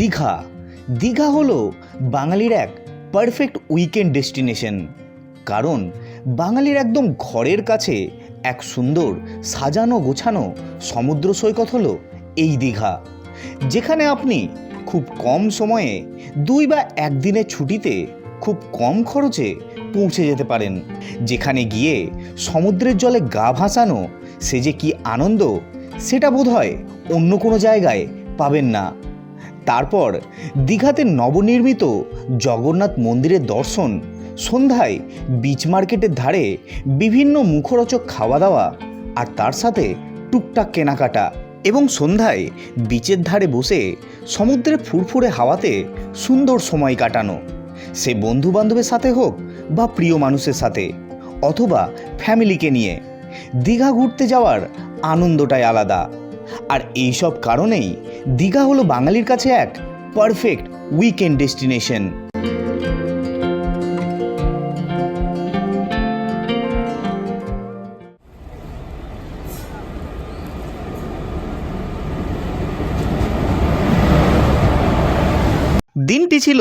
দীঘা। দীঘা হলো বাঙালির এক পারফেক্ট উইকেন্ড ডেস্টিনেশন। কারণ বাঙালির একদম ঘরের কাছে এক সুন্দর সাজানো গোছানো সমুদ্র সৈকত হলো এই দীঘা, যেখানে আপনি খুব কম সময়ে 2 বা 1 দিনের ছুটিতে খুব কম খরচে পৌঁছে যেতে পারেন। যেখানে গিয়ে সমুদ্রের জলে গা ভাসানো সে যে কি আনন্দ, সেটা বোধহয় অন্য কোনো জায়গায় পাবেন না। তারপর দীঘাতে নবনির্মিত জগন্নাথ মন্দিরের দর্শন, সন্ধ্যায় বিচ মার্কেটের ধারে বিভিন্ন মুখরোচক খাওয়া দাওয়া, আর তার সাথে টুকটাক কেনাকাটা, এবং সন্ধ্যায় বিচের ধারে বসে সমুদ্রের ফুরফুরে হাওয়াতে সুন্দর সময় কাটানো, সে বন্ধু বান্ধবের সাথে হোক বা প্রিয় মানুষের সাথে, অথবা ফ্যামিলিকে নিয়ে। দীঘা ঘুরতে যাওয়ার আনন্দটাই আলাদা। আর এইসব কারণেই দীঘা হলো বাঙালির কাছে এক পারফেক্ট উইকেন্ড ডেস্টিনেশন। দিনটি ছিল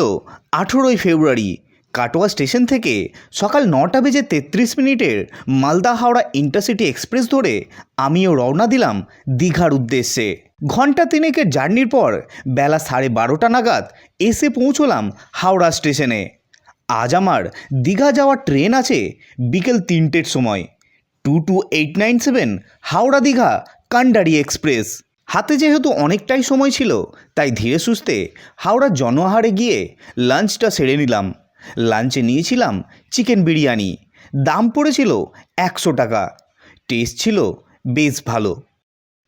18ই ফেব্রুয়ারি। কাটোয়া স্টেশন থেকে সকাল 9:33 মালদা হাওড়া ইন্টারসিটি এক্সপ্রেস ধরে আমিও রওনা দিলাম দীঘার উদ্দেশ্যে। ঘন্টা 3 জার্নির পর বেলা 12:30 নাগাদ এসে পৌঁছলাম হাওড়া স্টেশনে। আজ আমার দীঘা যাওয়ার ট্রেন আছে বিকেল 3টের সময়, 22897 হাওড়া দীঘা কান্ডারি এক্সপ্রেস। হাতে যেহেতু অনেকটাই সময় ছিল, তাই ধীরে সুস্থে হাওড়া জনআহারে গিয়ে লাঞ্চটা সেরে নিলাম। লাঞ্চে নিয়েছিলাম চিকেন বিরিয়ানি, দাম পড়েছিল 100 টাকা। টেস্ট ছিল বেশ ভালো।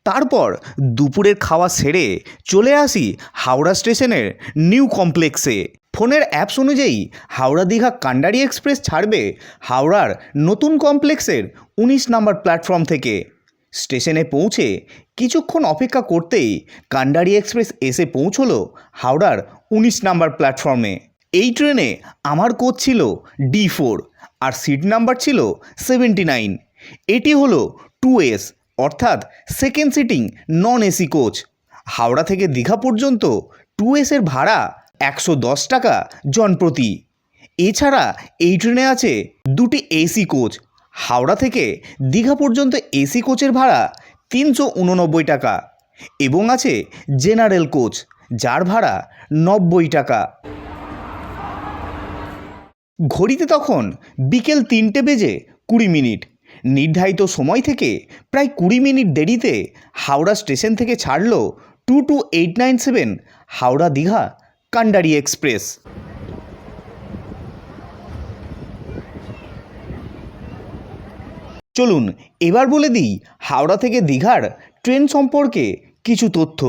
তারপর দুপুরের খাওয়া সেরে চলে আসি হাওড়া স্টেশনের নিউ কমপ্লেক্সে। ফোনের অ্যাপস অনুযায়ী হাওড়া দীঘা কান্ডারি এক্সপ্রেস ছাড়বে হাওড়ার নতুন কমপ্লেক্সের 19 নম্বর প্ল্যাটফর্ম থেকে। স্টেশনে পৌঁছে কিছুক্ষণ অপেক্ষা করতেই কান্ডারি এক্সপ্রেস এসে পৌঁছলো হাওড়ার 19 নম্বর প্ল্যাটফর্মে। এই ট্রেনে আমার কোচ ছিল D4 আর সিট নাম্বার ছিল 79। এটি হলো 2S অর্থাৎ second sitting non AC coach. Howrah থেকে দীঘা পর্যন্ত 2Sের ভাড়া 110 টাকা জনপ্রতি। এছাড়া এই ট্রেনে আছে 2টি এসি কোচ। হাওড়া থেকে দীঘা পর্যন্ত এসি কোচের ভাড়া 389 টাকা, এবং আছে জেনারেল কোচ, যার ভাড়া 90 টাকা। ঘড়িতে তখন বিকেল 3:20। নির্ধারিত সময় থেকে প্রায় 20 মিনিট দেরিতে হাওড়া স্টেশন থেকে ছাড়ল 22897 হাওড়া দীঘা কান্ডারি এক্সপ্রেস। চলুন এবার বলে দিই হাওড়া থেকে দীঘার ট্রেন সম্পর্কে কিছু তথ্য।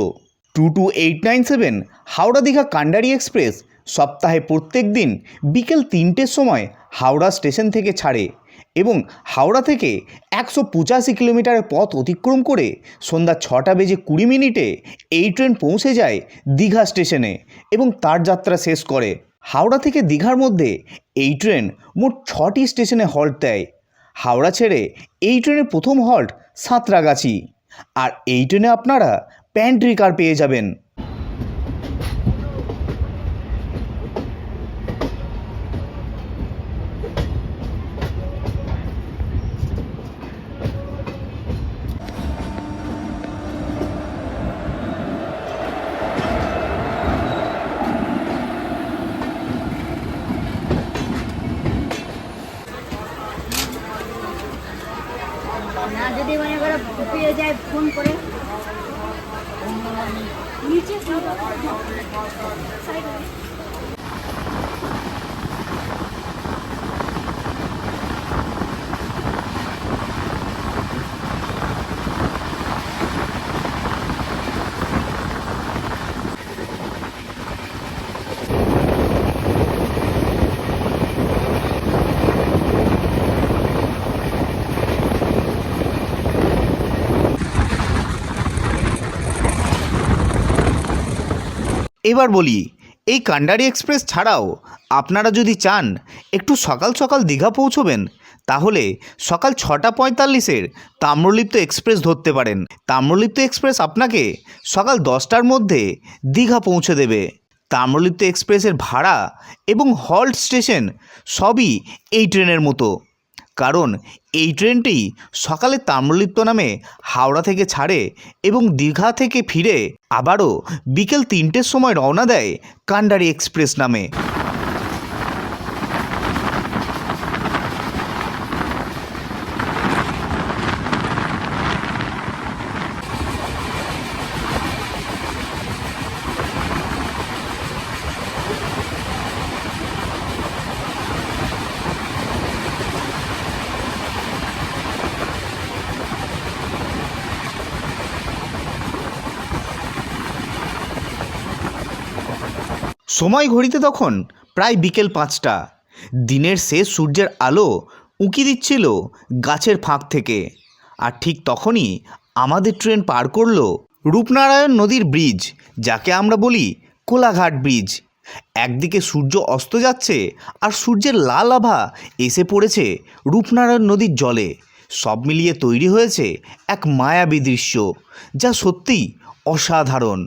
22897 হাওড়া দীঘা কান্ডারি এক্সপ্রেস সপ্তাহে প্রত্যেক দিন বিকেল 3টের সময় হাওড়া স্টেশন থেকে ছাড়ে, এবং হাওড়া থেকে 185 কিলোমিটারের পথ অতিক্রম করে সন্ধ্যা 6:20 এই ট্রেন পৌঁছে যায় দীঘা স্টেশনে এবং তার যাত্রা শেষ করে। হাওড়া থেকে দীঘার মধ্যে এই ট্রেন মোট 6টি স্টেশনে হল্ট দেয়। হাওড়া ছেড়ে এই ট্রেনের প্রথম হল্ট সাঁতরাগাছি, আর এই ট্রেনে আপনারা প্যান্ট্রি কার পেয়ে যাবেন। না যদি মনে করে পেয়ে যায় ফোন করে নিচে এবার বলি, এই কান্ডারি এক্সপ্রেস ছাড়াও আপনারা যদি চান একটু সকাল সকাল দীঘা পৌঁছবেন, তাহলে সকাল 6:45-এর তাম্রলিপ্ত এক্সপ্রেস ধরতে পারেন। তাম্রলিপ্ত এক্সপ্রেস আপনাকে সকাল 10টার মধ্যে দীঘা পৌঁছে দেবে। তাম্রলিপ্ত এক্সপ্রেসের ভাড়া এবং হল্ট স্টেশন সবই এই ট্রেনের মতো, কারণ এই ট্রেনটি সকালে তাম্রলিপ্ত নামে হাওড়া থেকে ছাড়ে এবং দীঘা থেকে ফিরে আবারও বিকেল 3টের সময় রওনা দেয় কান্ডারি এক্সপ্রেস নামে। সময় ঘড়িতে তখন প্রায় বিকেল 5টা। দিনের শেষ সূর্যের আলো উঁকি দিচ্ছিল গাছের ফাঁক থেকে। আর ঠিক তখনই আমাদের ট্রেন পার করল রূপনারায়ণ নদীর ব্রিজ, যাকে আমরা বলি কোলাঘাট ব্রিজ। একদিকে সূর্য অস্ত যাচ্ছে আর সূর্যের লাল আভা এসে পড়েছে রূপনারায়ণ নদীর জলে। সব মিলিয়ে তৈরি হয়েছে এক মায়াবী দৃশ্য, যা সত্যিই অসাধারণ।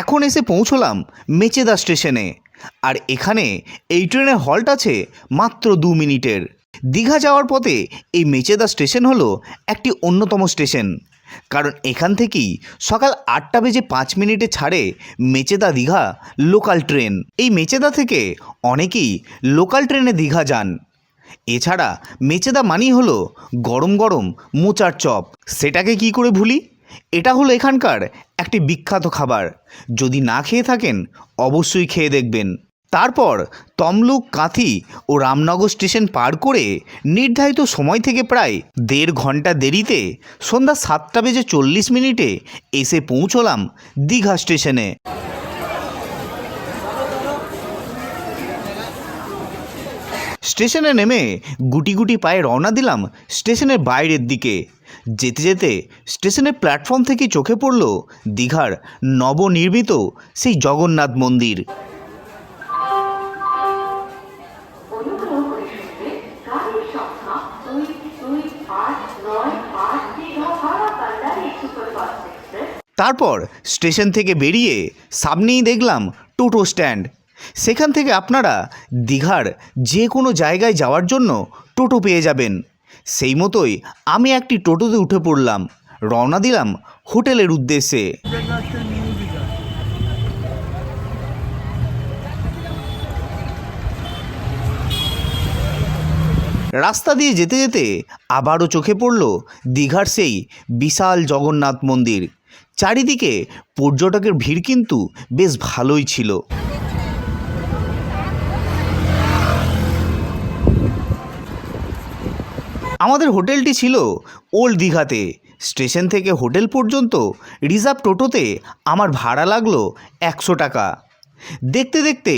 এখন এসে পৌঁছলাম মেচেদা স্টেশনে। আর এখানে এই ট্রেনের হল্ট আছে মাত্র 2 মিনিটের। দীঘা যাওয়ার পথে এই মেচেদা স্টেশন হলো একটি অন্যতম স্টেশন, কারণ এখান থেকেই সকাল 8:05 ছাড়ে মেচেদা দীঘা লোকাল ট্রেন। এই মেচেদা থেকে অনেকেই লোকাল ট্রেনে দীঘা যান। এছাড়া মেচেদা মানেই হলো গরম গরম মোচার চপ। সেটাকে কি করে ভুলি? এটা হলো এখানকার একটি বিখ্যাত খাবার। যদি না খেয়ে থাকেন অবশ্যই খেয়ে দেখবেন। তারপর তমলুক, কাঁথি ও রামনগর স্টেশন পার করে নির্ধারিত সময় থেকে প্রায় 1.5 ঘন্টা দেরিতে সন্ধ্যা 7:40 এসে পৌঁছলাম দীঘা স্টেশনে। স্টেশনে নেমে গুটি গুটি পায়ে রওনা দিলাম স্টেশনের বাইরের দিকে। যেতে যেতে স্টেশনের প্ল্যাটফর্ম থেকে চোখে পড়ল দীঘার নবনির্মিত সেই জগন্নাথ মন্দির। তারপর স্টেশন থেকে বেরিয়ে সামনেই দেখলাম টোটো স্ট্যান্ড। সেখান থেকে আপনারা দীঘার যে কোনো জায়গায় যাওয়ার জন্য টোটো পেয়ে যাবেন। সেই মতোই আমি একটি টোটোতে উঠে পড়লাম, রওনা দিলাম হোটেলের উদ্দেশ্যে। রাস্তা দিয়ে যেতে যেতে আবারও চোখে পড়ল দীঘার সেই বিশাল জগন্নাথ মন্দির। চারিদিকে পর্যটকের ভিড় কিন্তু বেশ ভালোই ছিল। আমাদের হোটেলটি ছিল ওল্ড দীঘাতে। স্টেশন থেকে হোটেল পর্যন্ত রিজার্ভ টোটোতে আমার ভাড়া লাগলো 100 টাকা। দেখতে দেখতে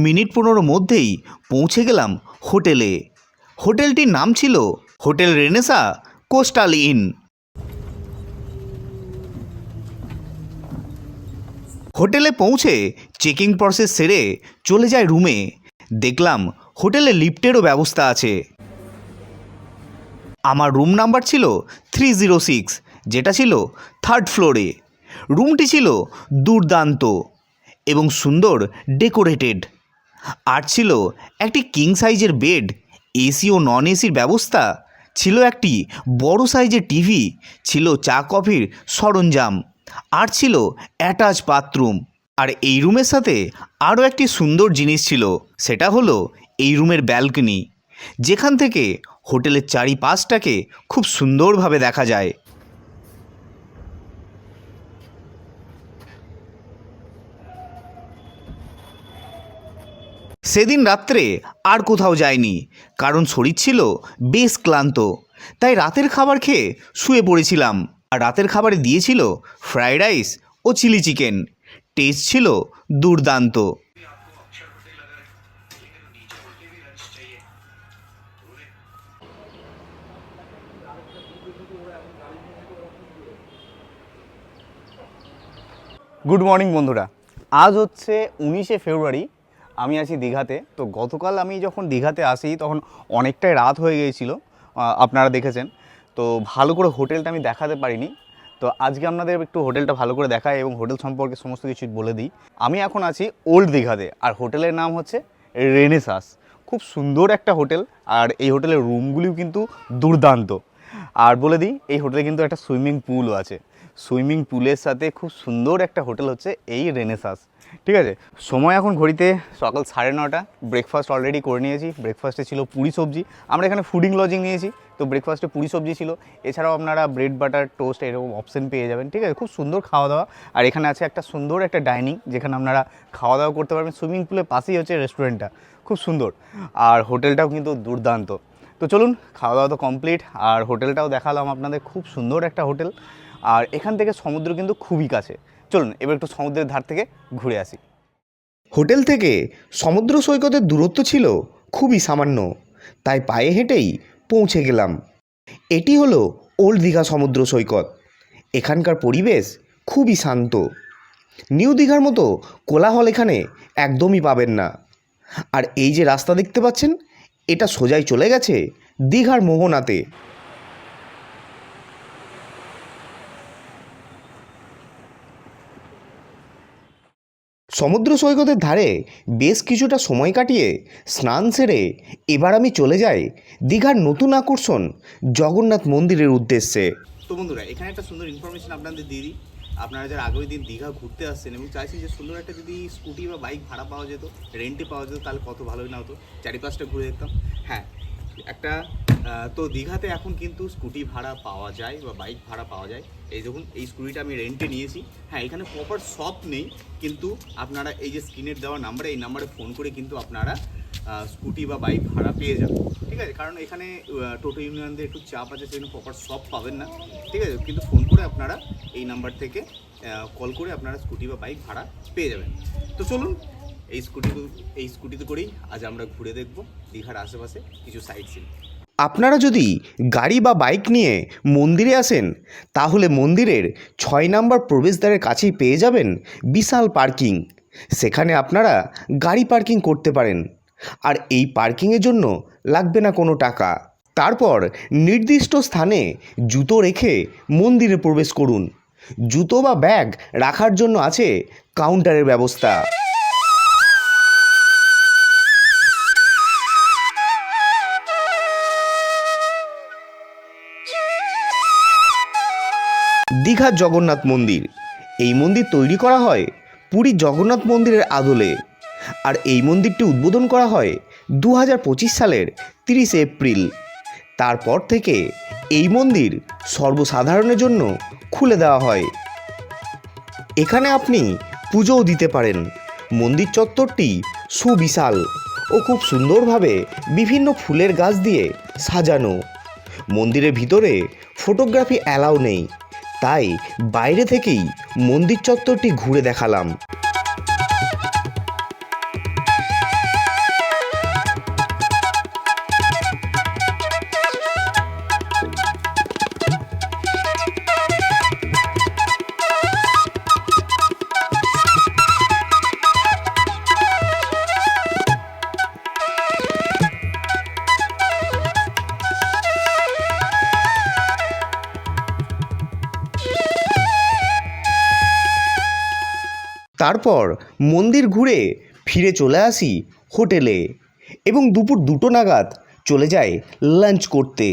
মিনিট 15 মধ্যেই পৌঁছে গেলাম হোটেলে। হোটেলটির নাম ছিল হোটেল রেনেসা কোস্টাল ইন। হোটেলে পৌঁছে চেকিং প্রসেস সেরে চলে যায় রুমে। দেখলাম হোটেলে লিফটেরও ব্যবস্থা আছে। আমার রুম নাম্বার ছিল 306, যেটা ছিল 3rd ফ্লোরে। রুমটি ছিল দুর্দান্ত এবং সুন্দর ডেকোরেটেড। আর ছিল একটি কিং সাইজের বেড, এসি ও নন এসির ব্যবস্থা, ছিল একটি বড় সাইজের টিভি, ছিল চা কফির সরঞ্জাম, আর ছিল অ্যাটাচ বাথরুম। আর এই রুমের সাথে আরও একটি সুন্দর জিনিস ছিল, সেটা হলো এই রুমের ব্যালকনি, যেখান থেকে হোটেলের চারিপাশটাকে খুব সুন্দরভাবে দেখা যায়। সেদিন রাত্রে আর কোথাও যাইনি, কারণ শরীর ছিল বেশ ক্লান্ত। তাই রাতের খাবার খেয়ে শুয়ে পড়েছিলাম। আর রাতের খাবারে দিয়েছিল ফ্রাইড রাইস ও চিলি চিকেন। টেস্ট ছিল দুর্দান্ত। গুড মর্নিং বন্ধুরা, আজ হচ্ছে 19শে ফেব্রুয়ারি। আমি আছি দীঘাতে। তো গতকাল আমি যখন দীঘাতে আসি তখন অনেকটাই রাত হয়ে গিয়েছিল, আপনারা দেখেছেন। তো ভালো করে হোটেলটা আমি দেখাতে পারিনি। তো আজকে আপনাদের একটু হোটেলটা ভালো করে দেখাই এবং হোটেল সম্পর্কে সমস্ত কিছু বলে দিই। আমি এখন আছি ওল্ড দীঘাতে, আর হোটেলের নাম হচ্ছে রেনেসাস। খুব সুন্দর একটা হোটেল, আর এই হোটেলের রুমগুলিও কিন্তু দুর্দান্ত। আর বলে দিই, এই হোটেলে কিন্তু একটা সুইমিং পুলও আছে। সুইমিং পুলের সাথে খুব সুন্দর একটা হোটেল হচ্ছে এই রেনেসাস। ঠিক আছে, সময় এখন ঘড়িতে সকাল 9:30। ব্রেকফাস্ট অলরেডি করে নিয়েছি। ব্রেকফাস্টে ছিল পুরি সবজি। আমরা এখানে ফুডিং লজিং নিয়েছি, তো ব্রেকফাস্টে পুরি সবজি ছিল। এছাড়াও আপনারা ব্রেড বাটার টোস্ট এরকম অপশন পেয়ে যাবেন। ঠিক আছে, খুব সুন্দর খাওয়া দাওয়া। আর এখানে আছে একটা সুন্দর একটা ডাইনিং, যেখানে আপনারা খাওয়া দাওয়া করতে পারবেন। সুইমিং পুলের পাশেই হচ্ছে রেস্টুরেন্টটা, খুব সুন্দর। আর হোটেলটাও কিন্তু দুর্দান্ত। তো চলুন, খাওয়া দাওয়া তো কমপ্লিট, আর হোটেলটাও দেখালাম আপনাদের। খুব সুন্দর একটা হোটেল, আর এখান থেকে সমুদ্র কিন্তু খুবই কাছে। চলুন এবার একটু সমুদ্রের ধার থেকে ঘুরে আসি। হোটেল থেকে সমুদ্র সৈকতের দূরত্ব ছিল খুবই সামান্য, তাই পায়ে হেঁটেই পৌঁছে গেলাম। এটি হলো ওল্ড দীঘা সমুদ্র সৈকত। এখানকার পরিবেশ খুবই শান্ত। নিউ দীঘার মতো কোলাহল এখানে একদমই পাবেন না। আর এই যে রাস্তা দেখতে পাচ্ছেন, এটা সোজাই চলে গেছে দীঘার মোহনাতে। সমুদ্র সৈকতের ধারে বেশ কিছুটা সময় কাটিয়ে স্নান সেরে এবার আমি চলে যাই দীঘার নতুন আকর্ষণ জগন্নাথ মন্দিরের উদ্দেশ্যে। তো বন্ধুরা, এখানে একটা সুন্দর ইনফরমেশন আপনাদের দিয়ে দিই। আপনারা যারা আগামী দিন দীঘা ঘুরতে আসছেন এবং চাইছেন যে সুন্দর একটা যদি স্কুটি বা বাইক ভাড়া পাওয়া যেত, রেন্টে পাওয়া যেত, তাহলে কত ভালোই না হতো। চারিপাশটা ঘুরে দেখতাম। হ্যাঁ, একটা তো দীঘাতে এখন কিন্তু স্কুটি ভাড়া পাওয়া যায় বা বাইক ভাড়া পাওয়া যায়। এই দেখুন, এই স্কুটিটা আমি রেন্টে নিয়েছি। হ্যাঁ, এখানে প্রপার শপ নেই, কিন্তু আপনারা এই যে স্ক্রিনের দেওয়া নাম্বারে, এই নাম্বারে ফোন করে কিন্তু আপনারা স্কুটি বা বাইক ভাড়া পেয়ে যাবেন। ঠিক আছে, কারণ এখানে টোটো ইউনিয়নদের একটু চাপ আছে, সেজন্য প্রপার শপ পাবেন না। ঠিক আছে, কিন্তু ফোন করে আপনারা এই নাম্বার থেকে কল করে আপনারা স্কুটি বা বাইক ভাড়া পেয়ে যাবেন। তো চলুন, এই স্কুটিতে করেই আজ আমরা ঘুরে দেখব দীঘার আশেপাশে কিছু সাইট সিন। আপনারা যদি গাড়ি বা বাইক নিয়ে মন্দিরে আসেন, তাহলে মন্দিরের 6 নম্বর প্রবেশদ্বারের কাছেই পেয়ে যাবেন বিশাল পার্কিং। সেখানে আপনারা গাড়ি পার্কিং করতে পারেন, আর এই পার্কিংয়ের জন্য লাগবে না কোনো টাকা। তারপর নির্দিষ্ট স্থানে জুতো রেখে মন্দিরে প্রবেশ করুন। জুতো বা ব্যাগ রাখার জন্য আছে কাউন্টারের ব্যবস্থা। দীঘার জগন্নাথ মন্দির। এই মন্দির তৈরি করা হয় পুরীর জগন্নাথ মন্দিরের আদলে, আর এই মন্দিরটি উদ্বোধন করা হয় 2025 সালের 30শে এপ্রিল। তারপর থেকে এই মন্দির সর্বসাধারণের জন্য খুলে দেওয়া হয়। এখানে আপনি পুজোও দিতে পারেন। মন্দির চত্বরটি সুবিশাল ও খুব সুন্দরভাবে বিভিন্ন ফুলের গাছ দিয়ে সাজানো। মন্দিরের ভিতরে ফটোগ্রাফি অ্যালাউ নেই, তাই বাইরে থেকেই মন্দির চত্বরটি ঘুরে দেখালাম। তারপর মন্দির ঘুরে ফিরে চলে আসি হোটেলে, এবং দুপুর 2টো নাগাদ চলে যাই লাঞ্চ করতে।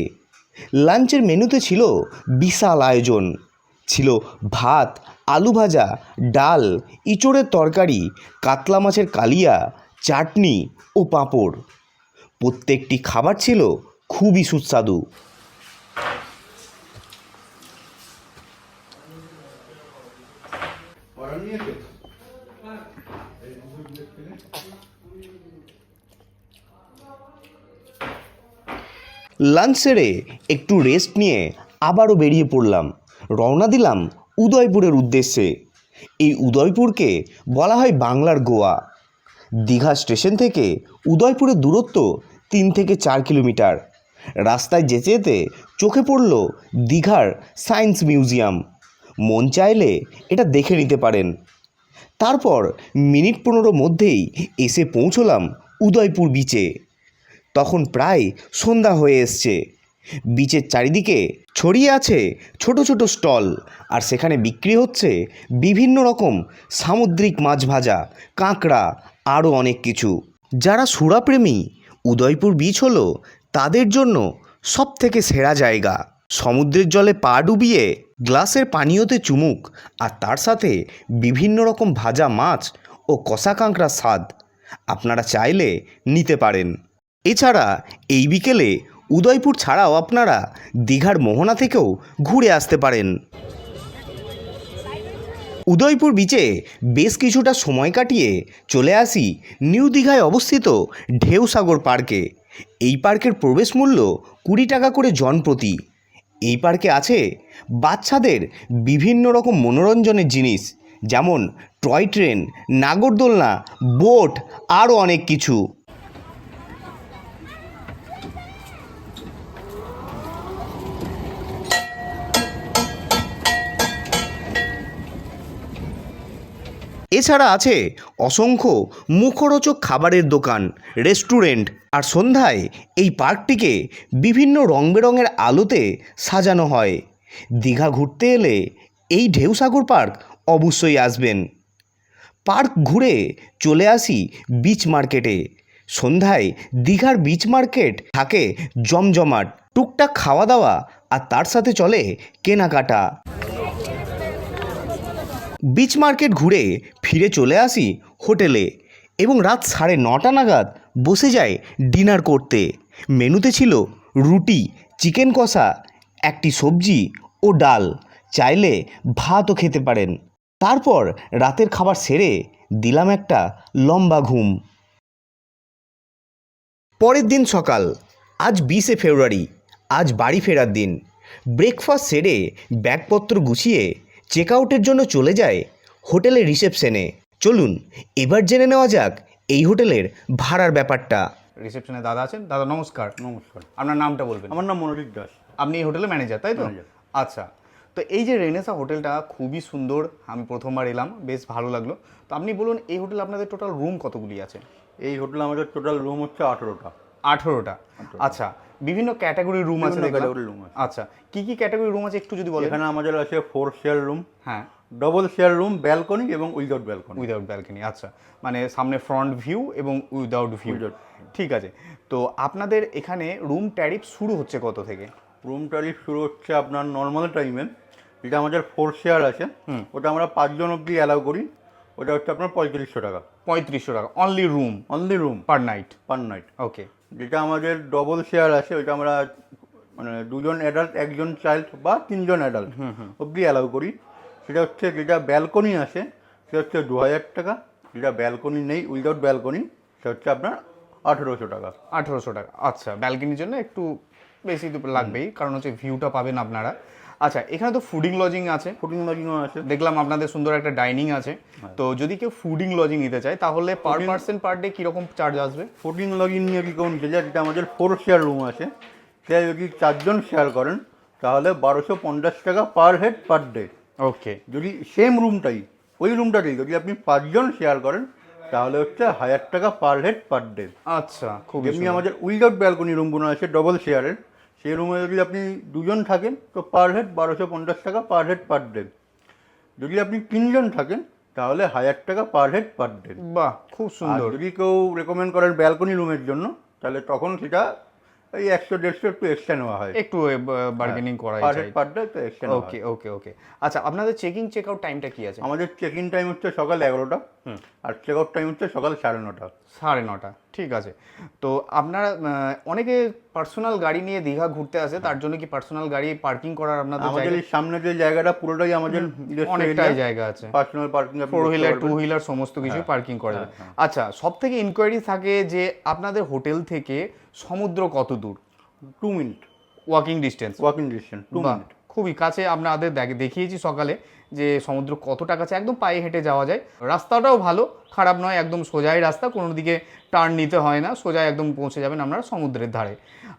লাঞ্চের মেনুতে ছিল বিশাল আয়োজন। ছিল ভাত, আলু ভাজা, ডাল, ইঁচড়ের তরকারি, কাতলা মাছের কালিয়া, চাটনি ও পাঁপড়। প্রত্যেকটি খাবার ছিল খুবই সুস্বাদু। লাঞ্চ সেরে একটু রেস্ট নিয়ে আবারও বেরিয়ে পড়লাম। রওনা দিলাম উদয়পুরের উদ্দেশ্যে। এই উদয়পুরকে বলা হয় বাংলার গোয়া। দীঘা স্টেশন থেকে উদয়পুরের দূরত্ব 3 থেকে 4 কিলোমিটার। রাস্তায় যেতে যেতে চোখে পড়ল দীঘার সায়েন্স মিউজিয়াম। মন চাইলে এটা দেখে নিতে পারেন। তারপর মিনিট 15 মধ্যেই এসে পৌঁছলাম উদয়পুর বিচে। তখন প্রায় সন্ধ্যা হয়ে এসছে। বিচের চারিদিকে ছড়িয়ে আছে ছোট ছোট স্টল, আর সেখানে বিক্রি হচ্ছে বিভিন্ন রকম সামুদ্রিক মাছ ভাজা, কাঁকড়া, আরও অনেক কিছু। যারা সুরাপ্রেমী, উদয়পুর বিচ হলো তাদের জন্য সবথেকে সেরা জায়গা। সমুদ্রের জলে পা ডুবিয়ে গ্লাসের পানীয়তে চুমুক, আর তার সাথে বিভিন্ন রকম ভাজা মাছ ও কষা কাঁকড়ার স্বাদ আপনারা চাইলে নিতে পারেন। এছাড়া এই বিকেলে উদয়পুর ছাড়াও আপনারা দীঘার মোহনা থেকেও ঘুরে আসতে পারেন। উদয়পুর বিচে বেশ কিছুটা সময় কাটিয়ে চলে আসি নিউ দীঘায় অবস্থিত ঢেউসাগর পার্কে। এই পার্কের প্রবেশ মূল্য 20 টাকা করে জনপ্রতি। এই পার্কে আছে বাচ্চাদের বিভিন্ন রকম মনোরঞ্জনের জিনিস, যেমন টয় ট্রেন, নাগরদোলনা, বোট, আরও অনেক কিছু। এছাড়া আছে অসংখ্য মুখরোচক খাবারের দোকান, রেস্টুরেন্ট, আর সন্ধ্যায় এই পার্কটিকে বিভিন্ন রং বেরঙের আলোতে সাজানো হয়। দীঘা ঘুরতে এলে এই ঢেউসাগর পার্ক অবশ্যই আসবেন। পার্ক ঘুরে চলে আসি বিচ মার্কেটে। সন্ধ্যায় দীঘার বিচ মার্কেট থাকে জমজমাট, টুকটাক খাওয়া দাওয়া, আর তার সাথে চলে কেনাকাটা। বিচ মার্কেট ঘুরে ফিরে চলে আসি হোটেলে এবং রাত 9:30 নাগাদ বসে যায় ডিনার করতে। মেনুতে ছিল রুটি, চিকেন কষা, একটি সবজি ও ডাল। চাইলে ভাতও খেতে পারেন। তারপর রাতের খাবার সেরে দিলাম একটা লম্বা ঘুম। পরের দিন সকাল, আজ 20শে ফেব্রুয়ারি, আজ বাড়ি ফেরার দিন। ব্রেকফাস্ট সেরে ব্যাগপত্র গুছিয়ে চেক আউটের জন্য চলে যায় হোটেলের রিসেপশনে। চলুন এবার জেনে নেওয়া যাক এই হোটেলের ভাড়ার ব্যাপারটা। রিসেপশনে দাদা আছেন। দাদা নমস্কার। নমস্কার, আপনার নামটা বলবেন। আমার নাম মনোজিৎ দাস। আপনি এই হোটেলের ম্যানেজার, তাই তো? ম্যানেজার। আচ্ছা, তো এই যে রেনেসা হোটেলটা খুবই সুন্দর, আমি প্রথমবার এলাম, বেশ ভালো লাগলো। তো আপনি বলুন এই হোটেলে আপনাদের টোটাল রুম কতগুলি আছে? এই হোটেলে আমাদের টোটাল রুম হচ্ছে 18টা। 18টা। আচ্ছা, বিভিন্ন ক্যাটাগরির রুম আছে বিভিন্ন দেখলাম। category room আছে। আচ্ছা, কি কি ক্যাটাগরি রুম আছে একটু যদি বলেন। এখানে আমাদের আছে 4 শেয়ার রুম, হ্যাঁ, ডবল শেয়ার রুম, ব্যালকনি এবং উইদাউট ব্যালকনি। Without balcony. আচ্ছা, মানে সামনে ফ্রন্ট ভিউ এবং উইদাউট ভিউ। Without। ঠিক আছে। তো আপনাদের এখানে রুম ট্যারিফ শুরু হচ্ছে কত থেকে? রুম ট্যারিফ শুরু হচ্ছে আপনার নর্মাল টাইমে, যেটা আমাদের 4 শেয়ার আছে, ওটা আমরা 5 জন অবধি অ্যালাউ করি। ওটা হচ্ছে আপনার 3500 টাকা। 3500 টাকা only room, only room per night. Per night. Okay. যেটা আমাদের ডবল শেয়ার আছে, ওইটা আমরা মানে 2 জন অ্যাডাল্ট, 1 জন চাইল্ড বা 3 জন অ্যাডাল্ট অবধি অ্যালাউ করি। সেটা হচ্ছে যেটা ব্যালকনি আছে সেটা হচ্ছে 2000 টাকা। যেটা ব্যালকনি নেই, উইদাউট ব্যালকনি, সেটা হচ্ছে আপনার 1800 টাকা। 1800 টাকা। আচ্ছা, ব্যালকনির জন্য একটু বেশি তো লাগবেই, কারণ হচ্ছে ভিউটা পাবেন আপনারা। আচ্ছা, এখানে তো ফুডিং লজিং আছে, ফুডিং লজিংও আছে। দেখলাম আপনাদের সুন্দর একটা ডাইনিং আছে। তো যদি কেউ ফুডিং লজিং নিতে চায় তাহলে পার পার্সন পার ডে কীরকম চার্জ আসবে? ফুডিং লজিং নিয়ে কি কোন যেটা আমাদের 4 শেয়ার রুম আছে, সেটা যদি 4 জন শেয়ার করেন তাহলে 1250 টাকা পার হেড পার ডে। ওকে। যদি সেম রুমটাই, ওই রুমটাতেই যদি আপনি 5 জন শেয়ার করেন তাহলে হচ্ছে 1000 টাকা পার হেড পার ডে। আচ্ছা, খুব যেমনি আমাদের উইদাউট ব্যালকনি রুমগুলো আছে ডবল শেয়ারের, সেই রুমে যদি আপনি 2 জন থাকেন তো পার হেড 1250 টাকা পার হেড পার ডে। যদি আপনি 3 জন থাকেন তাহলে 1000 টাকা পার হেড পার ডে। বাহ, খুব আর সুন্দর। যদি কেউ রেকমেন্ড করেন ব্যালকনি রুমের জন্য তাহলে তখন সেটা এই 100-150 একটু এক্সট্রা নেওয়া হয়, একটু বার্গেনিং করা পার যায়। হেড পার ডে তো এক্সট্রা নেওয়া ওকে হয়। ওকে ওকে। আচ্ছা, আপনাদের চেকিং চেক আউট টাইমটা কি আছে? আমাদের চেক ইন টাইম হচ্ছে সকাল 11টা, আর চেক আউট টাইম হচ্ছে সকাল 9:30। 9:30। ঠিক আছে। তো আপনারা অনেকে পার্সোনাল গাড়ি নিয়ে দীঘা ঘুরতে আসে, তার জন্য কি পার্সোনাল গাড়ি পার্কিং করার আপনাদের আমাদের জায়গা? এই সামনে যে জায়গাটা পুরোটাই আমাদের অনেকটাই জায়গা আছে, পার্সোনাল পার্কিং, 4 হুইলার 2 হুইলার সমস্ত কিছু পার্কিং করা যাবে। আচ্ছা, সব থেকে ইনকোয়ারি থাকে যে আপনাদের হোটেল থেকে সমুদ্র কত দূর? 2 minute walking distance. Walking distance 2 minute. খুবই কাছে। আপনাদের দেখিয়েছি সকালে যে সমুদ্র কতটা কাছে, একদম পায়ে হেঁটে যাওয়া যায়। রাস্তাটাও ভালো, খারাপ নয়, একদম সোজাই রাস্তা, কোনো দিকে টার্ন নিতে হয় না, সোজা একদম পৌঁছে যাবেন আপনারা সমুদ্রের ধারে।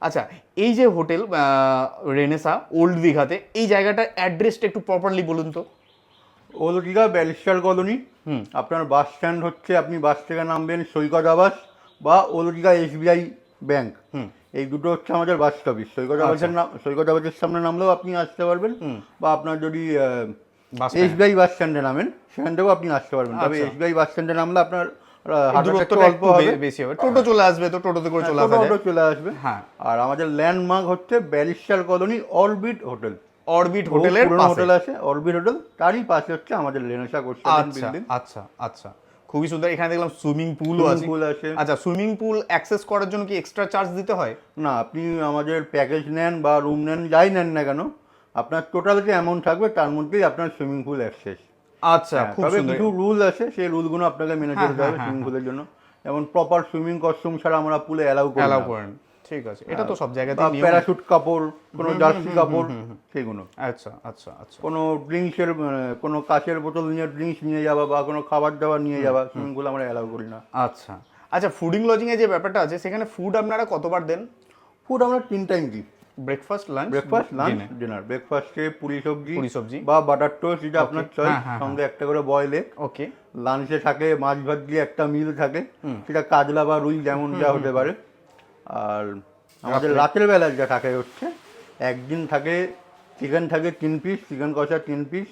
আচ্ছা, এই যে হোটেল রেনেসা ওল্ড দীঘাতে, এই জায়গাটার অ্যাড্রেসটা একটু প্রপারলি বলুন তো। Old Digha barrister colony. আপনার বাস স্ট্যান্ড হচ্ছে, আপনি বাস থেকে নামবেন সৈকত আবাস বা ওল্ড দীঘা SBI ব্যাংক, এই দুটো হচ্ছে আমাদের বাস স্টপেজ। সৈকত আবাসের সামনে নামলেও আপনি আসতে পারবেন, বা আপনার যদি SBI বাস স্ট্যান্ডে নামেন সেখান থেকেও আপনি আসতে পারবেন। তবে SBI বাস স্ট্যান্ডে নামলে আপনার দূরত্বটা একটু বেশি হবে, টোটো চলে আসবে, তো টোটোতে করে চলে আসবে, টোটো চলে আসবে। হ্যাঁ। আর আমাদের ল্যান্ডমার্ক হচ্ছে barrister colony orbit hotel. Orbit হোটেলের পাশে হোটেল আছে, অরবিট হোটেল, তারই পাশে হচ্ছে আমাদের লেনেসা কোস্টাল আচ্ছা বিল্ডিং। আচ্ছা আচ্ছা, খুবই সুন্দর। এখানে দেখলাম সুইমিং পুলও আছে। পুল আছে। আচ্ছা, সুইমিং পুল অ্যাক্সেস করার জন্য কি এক্সট্রা চার্জ দিতে হয়? না, আপনি আমাদের প্যাকেজ নেন বা রুম নেন, যাই নেন না কেন, আপনার টোটাল যে অ্যামাউন্ট থাকবে তার মধ্যেই আপনার সুইমিং পুল অ্যাক্সেস। আচ্ছা, খুব তবে সুন্দর। কিছু রুল আছে, সেই রুলগুলো আপনাকে মেনে চলতে হবে সুইমিং পুলের জন্য। যেমন প্রপার সুইমিং কস্টিউম ছাড়া আমরা পুলে অ্যালাউ করেন, ঠিক আছে, এটা তো সব জায়গাতেই নিয়ম। প্যারাশুট কাপড়, কোনো জার্সি কাপড়, সেগুলো। আচ্ছা আচ্ছা আচ্ছা, কোনো ড্রিঙ্কসের, কোনো কাঁচের বোতল নিয়ে ড্রিঙ্কস নিয়ে যাওয়া বা কোনো খাবার দাবার নিয়ে যাওয়া, সুইমিং পুল আমরা অ্যালাউ করি না। আচ্ছা আচ্ছা, ফুডিং লজিং এর যে ব্যাপারটা আছে, সেখানে ফুড আপনারা কতবার দেন? ফুড আমরা 3 টাইম দিই। Breakfast, lunch, dinner. ব্রেকফাস্টে পুরি সবজি বা বা বাটার টোস্ট, যেটা আপনার চয়েস, সঙ্গে একটা করে বয়েল এগ। ওকে। লাঞ্চে থাকে মাছ ভাত দিয়ে একটা মিল থাকে, সেটা কাজলা বা রুই যেমন যা হতে পারে। আর আমাদের রাতের বেলা যা থাকে হচ্ছে, একদিন থাকে চিকেন থাকে 3 পিস, চিকেন কষা 3 পিস,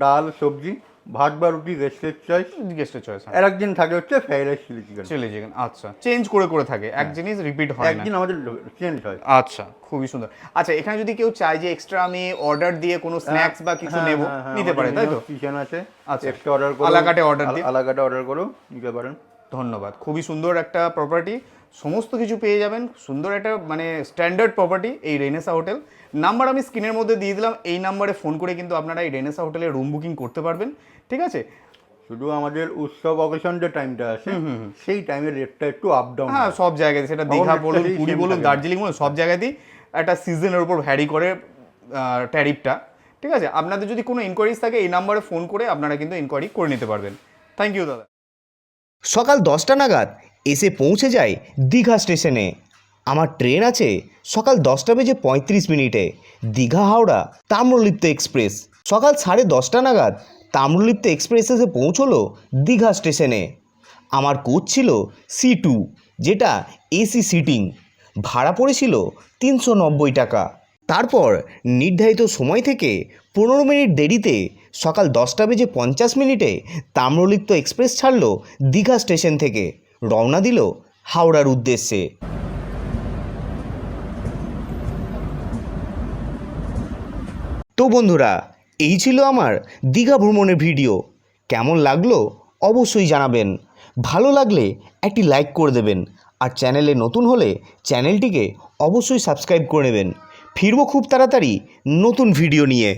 ডাল সবজি, ভাত বা রুটি গেস্টের চয়েস। আর একদিন থাকে হচ্ছে ফ্রাইড রাইস চিলি চিকেন। আচ্ছা, চেঞ্জ করে থাকে, এক জিনিস রিপিট হয় না, একদিন আমাদের চেঞ্জ হয়। আচ্ছা, খুবই সুন্দর। আচ্ছা, এখানে যদি কেউ চায় যে এক্সট্রা আমি অর্ডার দিয়ে কোনো স্ন্যাক্স বা কিছু নেব, নিতে পারে, তাই তো? কিচেন আছে, আচ্ছা, এক্সট্রা অর্ডার করো, আলাকাটে অর্ডার করো, নিতে পারেন। ধন্যবাদ। খুবই সুন্দর একটা প্রপার্টি, সমস্ত কিছু পেয়ে যাবেন, সুন্দর একটা মানে স্ট্যান্ডার্ড প্রপার্টি এই রেনেসা হোটেল। নাম্বার আমি স্ক্রিনের মধ্যে দিয়ে দিলাম, এই নাম্বারে ফোন করে কিন্তু আপনারা এই রেনেসা হোটেলে রুম বুকিং করতে পারবেন, ঠিক আছে? শুধু আমাদের উৎসব অকেশন যে টাইমটা আছে, সেই টাইমের রেটটা একটু আপ ডাউন। হ্যাঁ, সব জায়গায়, সেটা দীঘা বলুন, পুরী বলুন, দার্জিলিং বলুন, সব জায়গাতেই একটা সিজনের উপর ভ্যারি করে ট্যারিফটা, ঠিক আছে? আপনাদের যদি কোনো ইনকোয়ারিজ থাকে, এই নাম্বারে ফোন করে আপনারা কিন্তু ইনকোয়ারি করে নিতে পারবেন। থ্যাংক ইউ দাদা। সকাল 10টা নাগাদ এসে পৌঁছে যায় দীঘা স্টেশনে। আমার ট্রেন আছে সকাল 10:35 দীঘা হাওড়া তাম্রলিপ্ত এক্সপ্রেস। সকাল 10:30 নাগাদ তাম্রলিপ্ত এক্সপ্রেস এসে পৌঁছলো দীঘা স্টেশনে। আমার কোচ ছিল C2, যেটা AC সিটিং। ভাড়া পড়েছিল 390 টাকা। তারপর নির্ধারিত সময় থেকে 15 মিনিট দেরিতে সকাল 10:50 তাম্রলিপ্ত এক্সপ্রেস ছাড়লো দীঘা স্টেশন থেকে, রওনা দিল হাওড়ার উদ্দেশ্যে। তো বন্ধুরা, এই ছিল আমার দীঘা ভ্রমণের ভিডিও। কেমন লাগলো অবশ্যই জানাবেন। ভালো লাগলে একটি লাইক করে দেবেন, আর চ্যানেলে নতুন হলে চ্যানেলটিকে অবশ্যই সাবস্ক্রাইব করে নেবেন। ফিরবো খুব তাড়াতাড়ি নতুন ভিডিও নিয়ে।